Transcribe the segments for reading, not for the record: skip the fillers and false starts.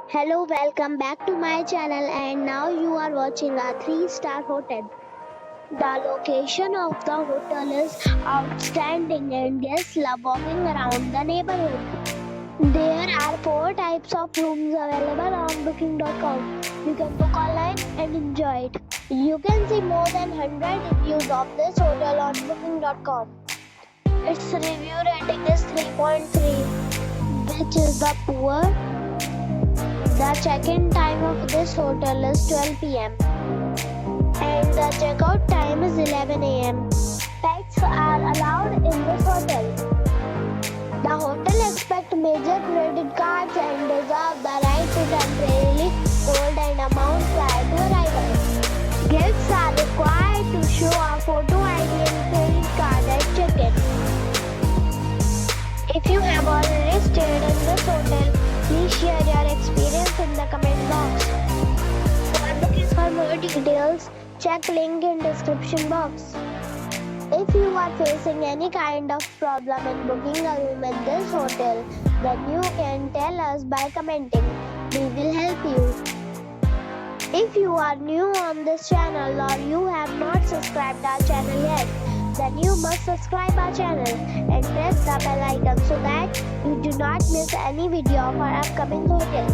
Hello, welcome back to my channel, and now you are watching a 3-star hotel. The location of the hotel is outstanding and guests love walking around the neighborhood. There are 4 types of rooms available on booking.com. You can book online and enjoy it. You can see more than 100 reviews of this hotel on booking.com. Its review rating is 3.3, which is the poor. The check-in time of this hotel is 12 p.m. and the checkout time is 11 a.m. Pets are allowed in this hotel. The hotel accepts major credit cards and reserves the right to temporarily hold an amount prior to arrival. Guests are required to show a photo ID and credit card at check-in. If you have already stayed in this hotel, please share your experience in the comment box. For more details, check link in description box. If you are facing any kind of problem in booking a room in this hotel, then you can tell us by commenting. We will help you. If you are new on this channel or you have not subscribed our channel yet, then you must subscribe our channel and press the bell icon so that you do not miss any video of our upcoming hotel.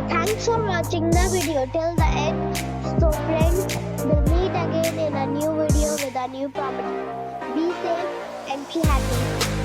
Thanks for watching the video till the end. So friends, we'll meet again in a new video with a new property. Be safe and be happy.